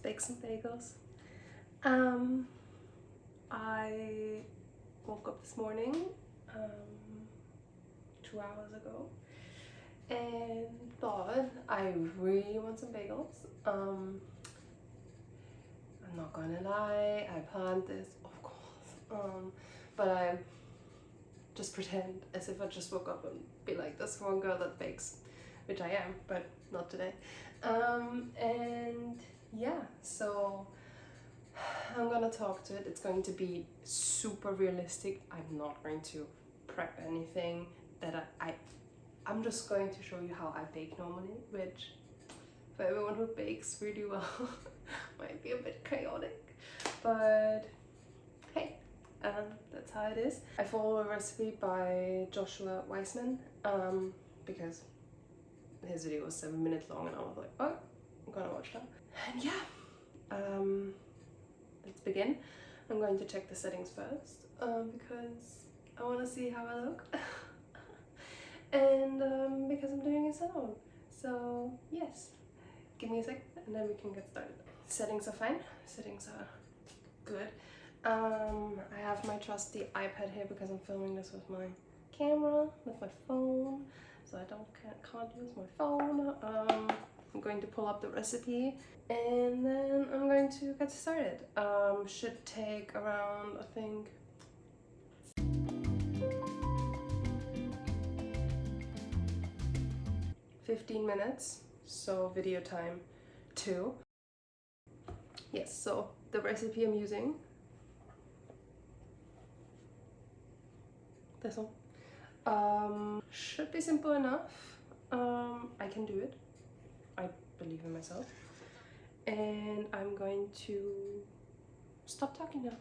bake some bagels. I woke up this morning 2 hours ago and thought I really want some bagels. I'm not gonna lie, I planned this, of course, but I just pretend as if I just woke up and be like this one girl that bakes, which I am, but not today. And yeah, so I'm gonna talk to it. It's going to be super realistic. I'm not going to prep anything that I'm just going to show you how I bake normally, which for everyone who bakes really well might be a bit chaotic, but hey, that's how it is. I follow a recipe by Joshua Weissman because his video was 7 minutes long and I was like, oh, I'm gonna watch that. And yeah, let's begin. I'm going to check the settings first because I want to see how I look and because I'm doing it alone. So yes, give me a sec and then we can get started. Settings are fine. Settings are good. I have my trusty iPad here because I'm filming this with my camera, with my phone, so I can't use my phone. I'm going to pull up the recipe and then I'm going to get started. Should take around, I think, 15 minutes, so video time 2. Yes, so the recipe I'm using, this one, should be simple enough. I can do it. I believe in myself. And I'm going to stop talking now,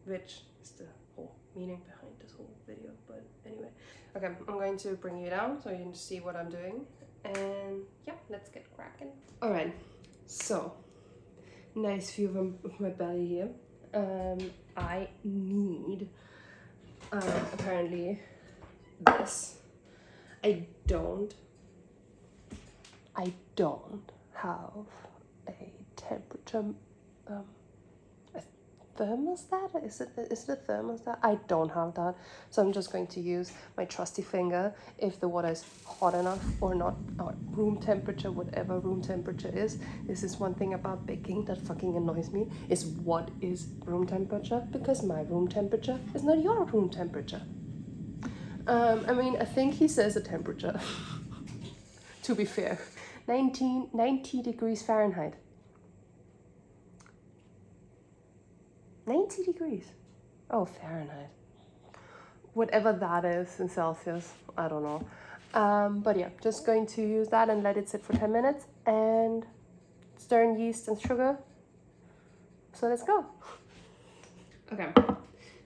which is the whole meaning behind this whole video, but anyway. Okay, I'm going to bring you down so you can see what I'm doing, and yeah, let's get cracking. Alright, so nice view of my belly here. I need apparently this. I don't have a temperature a thermostat. Is it a thermostat? I don't have that, so I'm just going to use my trusty finger if the water is hot enough or not, or room temperature, whatever room temperature is. This is one thing about baking that fucking annoys me, is what is room temperature, because my room temperature is not your room temperature. I mean, I think he says a temperature to be fair, 90 degrees Fahrenheit. 90 degrees. Oh, Fahrenheit. Whatever that is in Celsius, I don't know. But yeah, just going to use that and let it sit for 10 minutes and stir in yeast and sugar. So let's go. Okay,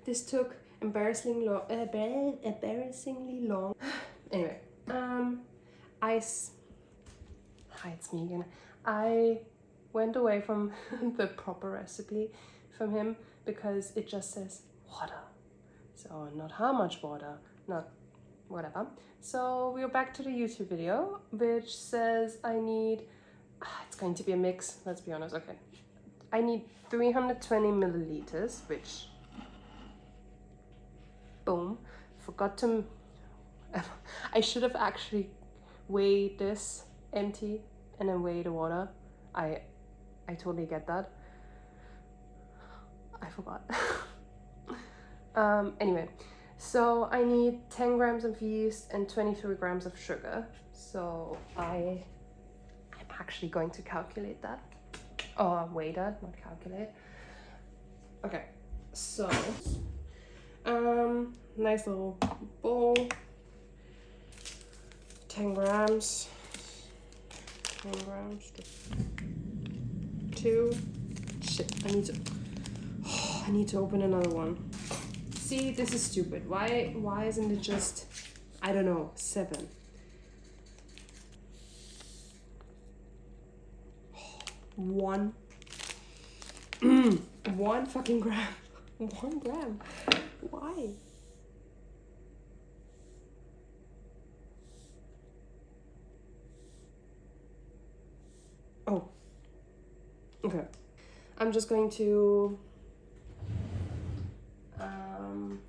this took embarrassingly long. Anyway, hi, it's me again. I went away from the proper recipe from him because it just says water. So not how much water, not whatever. So we're back to the YouTube video, which says I need, it's going to be a mix, let's be honest, okay. I need 320 milliliters, which, boom, forgot to, I should have actually weighed this empty and then weigh the water. I totally get that. I forgot. Anyway, so I need 10 grams of yeast and 23 grams of sugar. So I'm actually going to calculate that. Oh, weigh that, not calculate. Okay, so nice little bowl. 10 grams. 10 grams. 2. Shit, I need to open another one. See, this is stupid. Why isn't it just, I don't know, 7? One. 1 fucking gram. 1 gram. Why? Oh. Okay. I'm just going to I'm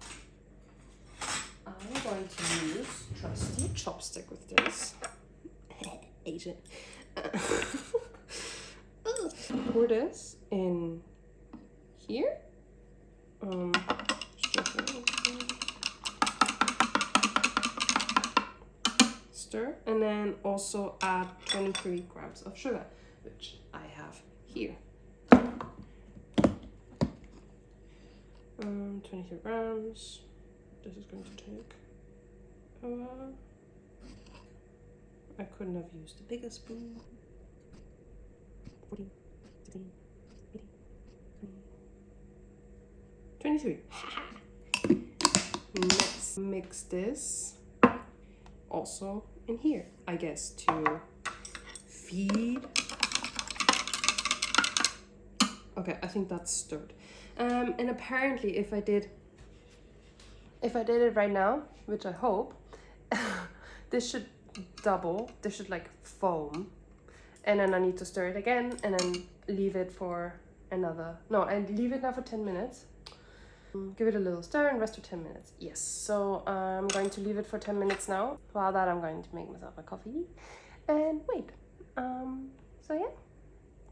going to use trusty chopstick with this. Asian. Pour this in here. Stir, and then also add 23 grams of sugar, which I have here. 23 grams. This is going to take. I couldn't have used a bigger spoon. 14, 16, 18, 23. Mix this also in here, I guess, to feed. Okay, I think that's stirred. And apparently if I did it right now, which I hope, this should double, this should like foam. And then I need to stir it again and then leave it for I leave it now for 10 minutes. Give it a little stir and rest for 10 minutes. Yes, so I'm going to leave it for 10 minutes now. While that, I'm going to make myself a coffee and wait. So yeah,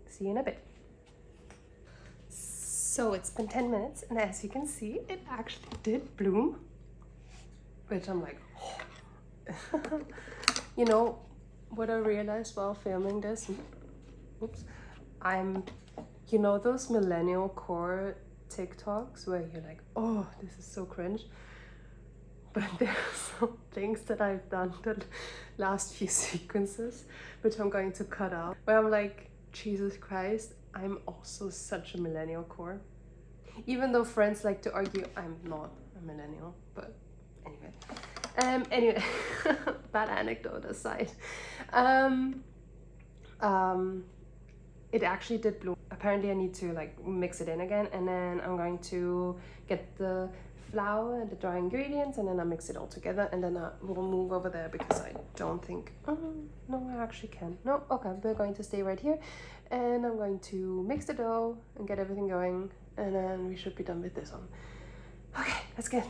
see you in a bit. So it's been 10 minutes, and as you can see, it actually did bloom, which I'm like, oh. You know what I realized while filming this? Oops. You know those millennial core TikToks where you're like, oh, this is so cringe. But there are some things that I've done the last few sequences, which I'm going to cut out, where I'm like, Jesus Christ, I'm also such a millennial core. Even though friends like to argue I'm not a millennial, but anyway. Anyway, that anecdote aside. It actually did bloom. Apparently I need to like mix it in again, and then I'm going to get the flour and the dry ingredients, and then I mix it all together, and then I will move over there because I don't think, no, I actually can. No, okay, we're going to stay right here, and I'm going to mix the dough and get everything going, and then we should be done with this one. Okay, let's get.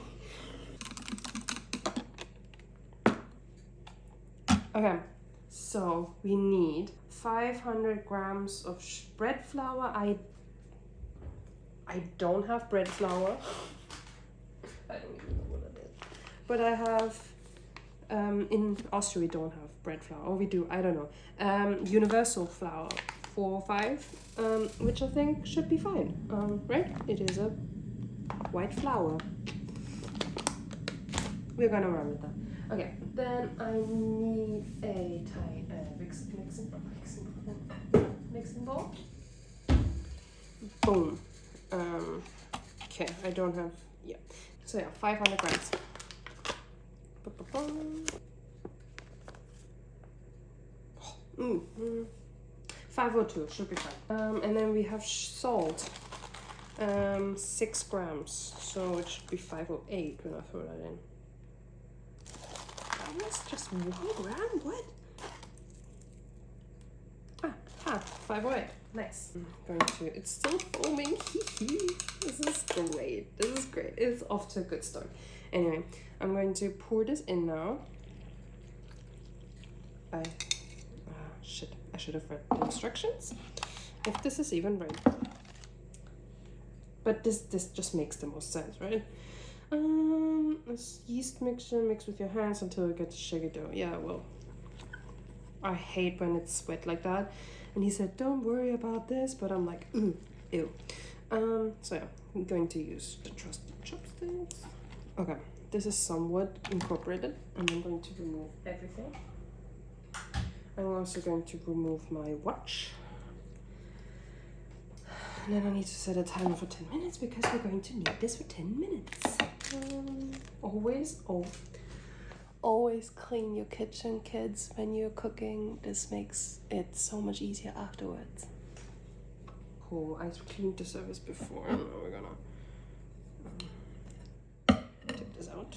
Okay, so we need 500 grams of bread flour. I don't have bread flour. I don't even know what it is. But I have, in Austria we don't have bread flour, or we do, I don't know. Universal flour 4-5, which I think should be fine, right? It is a white flour. We're gonna run with that. Okay, then I need a mixing bowl. Boom. Okay, I don't have, yeah. So yeah, 500 grams. 502 should be fine. And then we have salt, 6 grams. So it should be 508 when I throw that in. That's just 1 gram. What? 508. Nice. I'm going to. It's still foaming. This is great. This is great. It's off to a good start. Anyway, I'm going to pour this in now. Shit. I should have read the instructions. If this is even right. But this just makes the most sense, right? This yeast mixture, mix with your hands until you get the sugar dough. Yeah, well, I hate when it's wet like that. And he said, don't worry about this, but I'm like, ew. So yeah, I'm going to use the trusty chopsticks. Okay, this is somewhat incorporated, and I'm going to remove everything. I'm also going to remove my watch. And then I need to set a timer for 10 minutes because we're going to need this for 10 minutes. Always clean your kitchen, kids, when you're cooking. This makes it so much easier afterwards. Cool, I cleaned the surface before. Now we're gonna take this out.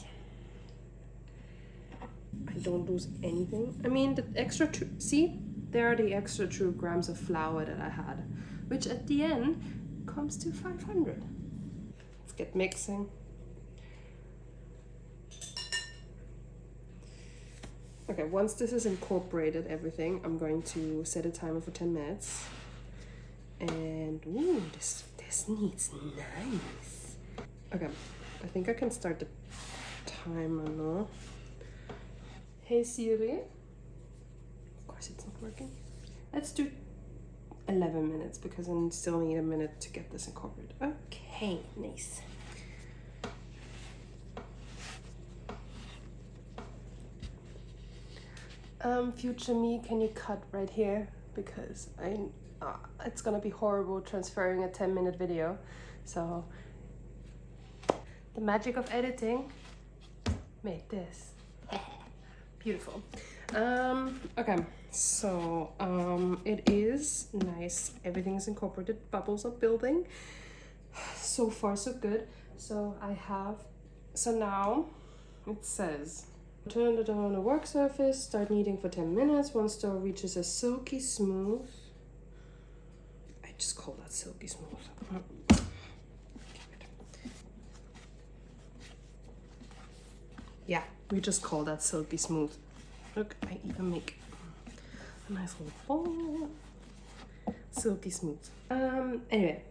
I don't lose anything. I mean, the extra see, there are the extra 2 grams of flour that I had. which at the end comes to 500. Let's get mixing. Okay, once this is incorporated everything, I'm going to set a timer for 10 minutes. And ooh, this needs nice. Okay, I think I can start the timer now. Hey Siri. Of course it's not working. Let's do 11 minutes because I still need a minute to get this incorporated. Okay, nice. Future me, can you cut right here? Because it's gonna be horrible transferring a 10-minute video. So the magic of editing made this. Beautiful. Okay, so it is nice. Everything is incorporated. Bubbles are building. So far so good. So now it says turn the dough on a work surface, start kneading for 10 minutes. Once dough reaches a silky smooth. I just call that silky smooth. Yeah, we just call that silky smooth. Look, I even make a nice little ball. Silky smooth. Anyway,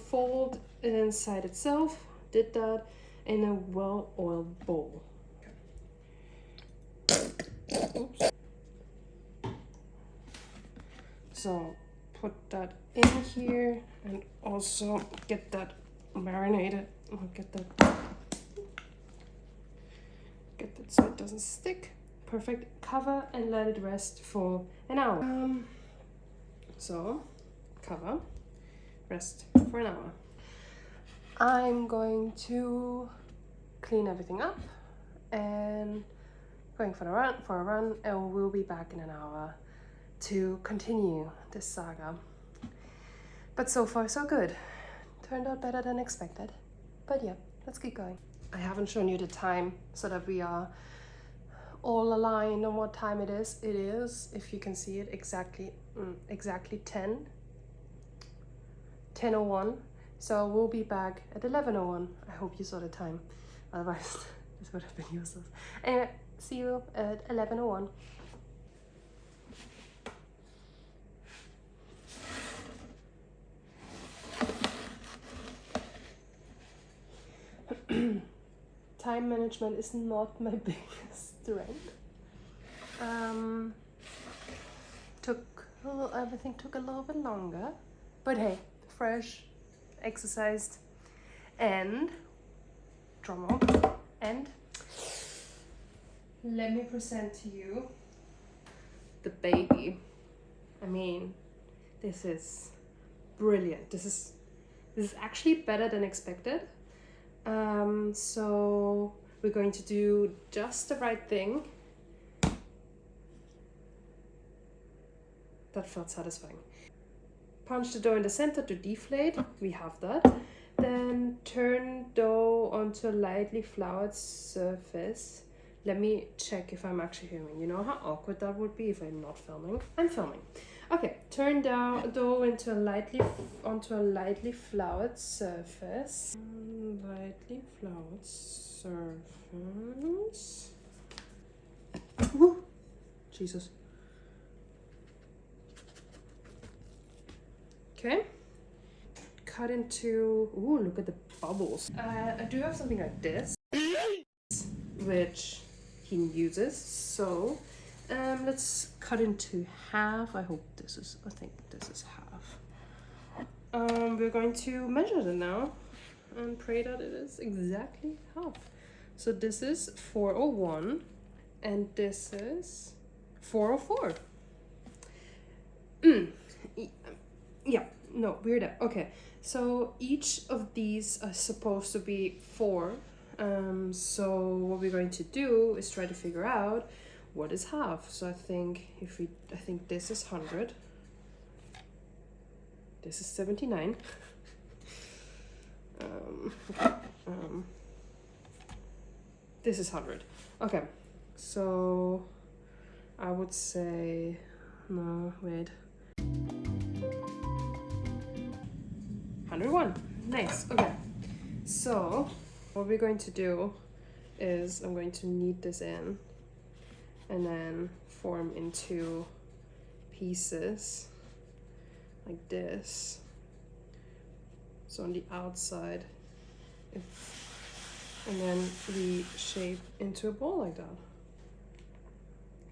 fold inside itself. Did that in a well-oiled bowl. Oops. So put that in here and also get that marinated. Get that so it doesn't stick. Perfect. Cover and let it rest for an hour. So cover, rest for an hour. I'm going to clean everything up and going for a run, and we'll be back in an hour to continue this saga. But so far so good. Turned out better than expected. But yeah, let's keep going. I haven't shown you the time so that we are all aligned on what time it is. It is, if you can see it, exactly 10:01. So we'll be back at 11:01. I hope you saw the time. Otherwise, this would have been useless. Anyway, see you at 11:01. Time management is not my biggest strength. Everything took a little bit longer, but hey, fresh, exercised, and drumroll, and let me present to you the baby. I mean, this is brilliant. This is actually better than expected. So we're going to do just the right thing. That felt satisfying. Punch the dough in the center to deflate. We have that. Then turn dough onto a lightly floured surface. Let me check if I'm actually filming. You know how awkward that would be if I'm not filming? I'm filming. Okay, turn dough onto a lightly floured surface. Lightly floured surface. Woo! Jesus. Okay. Cut into. Ooh, look at the bubbles. I do have something like this, which he uses. So, let's cut into half. I think this is half. We're going to measure it now and pray that it is exactly half. So this is 401 and this is 404. Yeah, no, weird. Okay, so each of these are supposed to be 4. So what we're going to do is try to figure out what is half. So I think this is 100. This is 79. This is 100. Okay, so I would say, no, wait. 101. Nice. Okay. So what we're going to do is I'm going to knead this in and then form into pieces like this. So on the outside, and then we shape into a ball like that.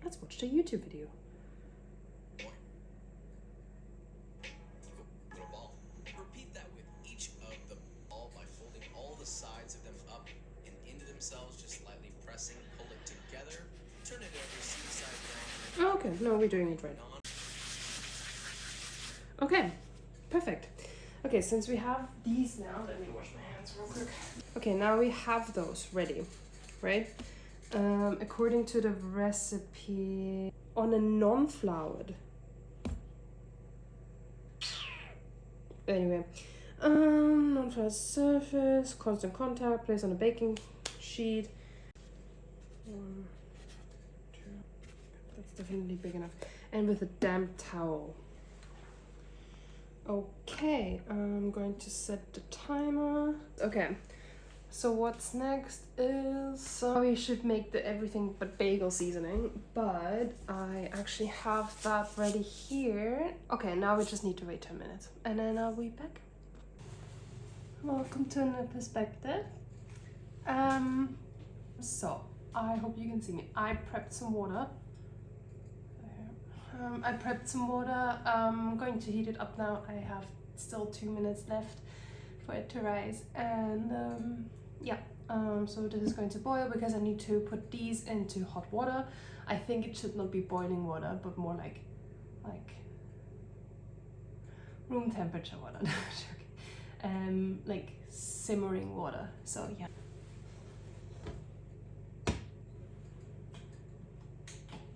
Let's watch the YouTube video. Repeat that with each of them all by folding all the sides of them up and into themselves, just lightly pressing, pull it together, turn it over, see the side down. Oh, okay, no, we're doing it right. Okay, perfect. Okay, since we have these now, let me wash my hands real quick. Okay, now we have those ready, right? According to the recipe, on a non-floured. Anyway, non-floured surface, constant contact, place on a baking sheet. 1, 2, that's definitely big enough. And with a damp towel. Okay, I'm going to set the timer. Okay, so what's next is, so we should make the everything but bagel seasoning, but I actually have that ready here. Okay, now we just need to wait 10 minutes and then I'll be back. Welcome to another perspective. So I hope you can see me. I prepped some water. I prepped some water. I'm going to heat it up now. I have still 2 minutes left for it to rise, and yeah. So this is going to boil because I need to put these into hot water. I think it should not be boiling water, but more like room temperature water. Like simmering water. So yeah.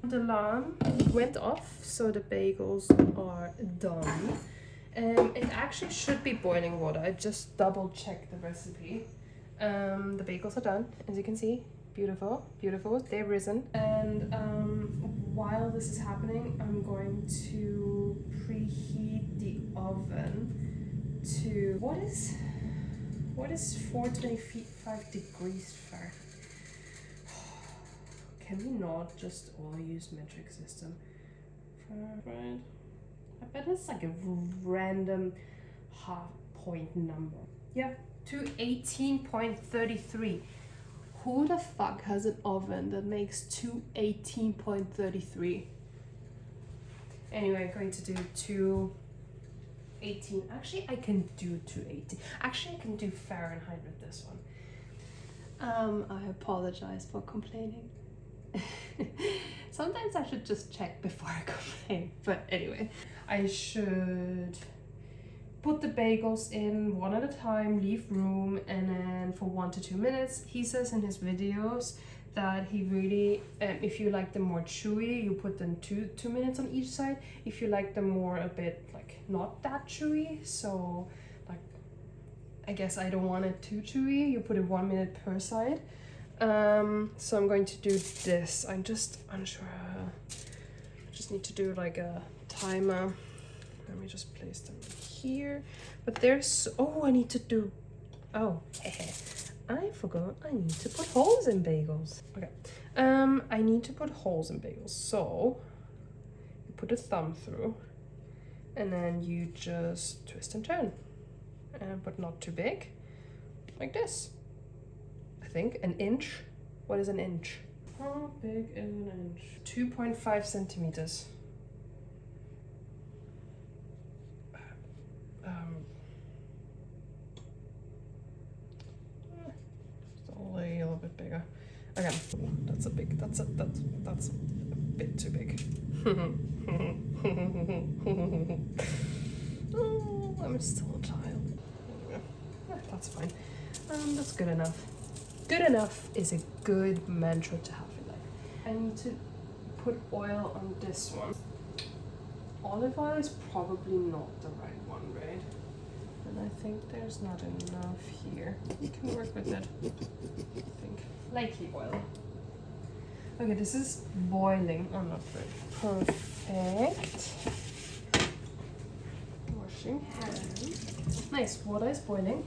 The alarm went off, so the bagels are done. It actually should be boiling water. I just double checked the recipe. The bagels are done, as you can see. Beautiful, beautiful. They've risen. And while this is happening, I'm going to preheat the oven to what is 425 degrees Fahrenheit. Can we not just all use metric system? Right. I bet it's like a random half point number. Yeah, to 18.33. Who the fuck has an oven that makes 218.33? Anyway, I'm going to do 218. Actually, I can do 218. Actually, I can do Fahrenheit with this one. I apologize for complaining. Sometimes I should just check before I complain. But anyway, I should put the bagels in one at a time, leave room, and then for 1 to 2 minutes. He says in his videos that he really, if you like them more chewy, you put them 2 minutes on each side. If you like them more a bit like not that chewy, so like I guess I don't want it too chewy, you put it 1 minute per side. So I'm going to do this. I'm just unsure. I just need to do like a timer. Let me just place them here. But there's, oh, I need to do, oh, I forgot I need to put holes in bagels. Okay, I need to put holes in bagels. So you put a thumb through and then you just twist and turn, but not too big, like this. I think an inch. What is an inch? How big is an inch? 2.5 centimeters. Just a little bit bigger. Okay, that's a bit too big. Oh, I'm still a child. Anyway, yeah, that's fine. That's good enough. Good enough is a good mantra to have in life. I need to put oil on this one. Olive oil is probably not the right one, right? And I think there's not enough here. You can work with it, I think. Likely oil. Okay, this is boiling. Oh, not good. Perfect. Wash Washing hands. Nice, water is boiling,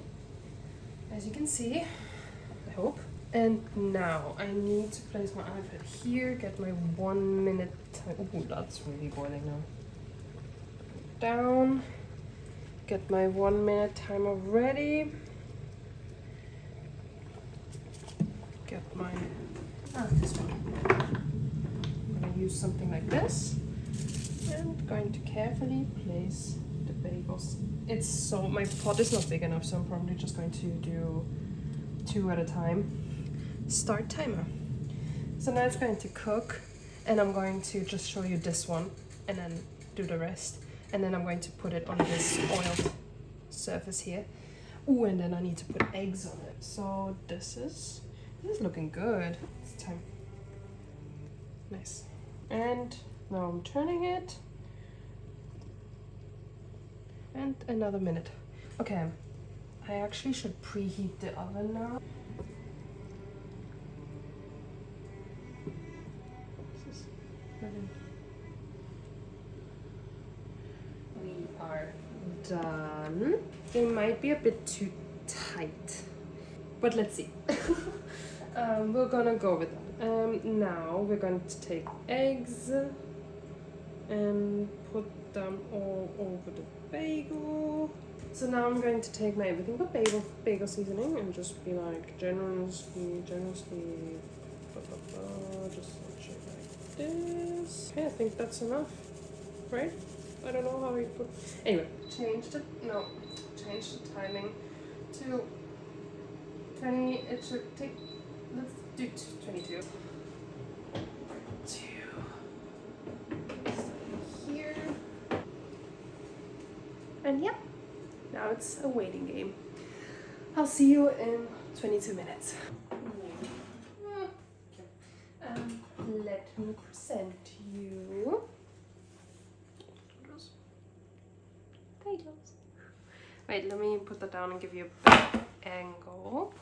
as you can see, I hope. And now I need to place my iPad here, get my 1 minute time. Oh, that's really boiling now. Down, get my 1 minute timer ready. Get my, this one. I'm gonna use something like this and going to carefully place the bagels. It's so, my pot is not big enough, so I'm probably just going to do 2 at a time. Start timer. So now it's going to cook, and I'm going to just show you this one and then do the rest. And then I'm going to put it on this oiled surface here. Oh, and then I need to put eggs on it. So this is looking good. It's time. Nice. And now I'm turning it. And another minute. Okay, I actually should preheat the oven now. This is ready. We are done. They might be a bit too tight, but let's see. We're gonna go with that. Now we're going to take eggs and put them all over the bagel. So now I'm going to take my everything but bagel seasoning and just be like generously, just like this. Okay, I think that's enough, right? I don't know how we put. Anyway, change the timing to 20. It should take. Let's do 22. Here. And yeah, now it's a waiting game. I'll see you in 22 minutes. Let me present you bagels. Wait, let me put that down and give you a better angle.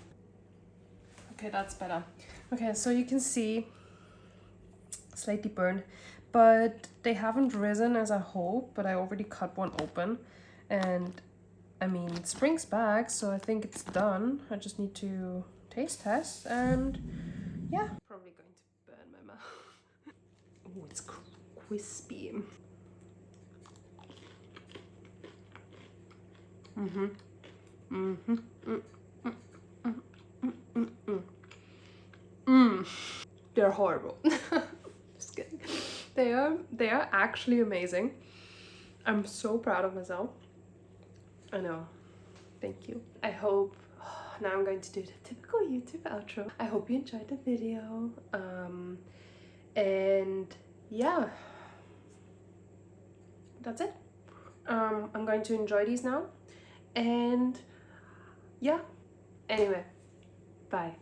Okay, that's better. Okay, so you can see slightly burned, but they haven't risen as I hope, but I already cut one open, and I mean, it springs back, so I think it's done. I just need to taste test, and yeah. Probably going to burn my mouth. Oh, it's crispy. They're horrible. Just kidding. They are actually amazing. I'm so proud of myself. I know. Thank you. I hope. Now I'm going to do the typical YouTube outro. I hope you enjoyed the video. And yeah, that's it. I'm going to enjoy these now. And yeah. Anyway, bye.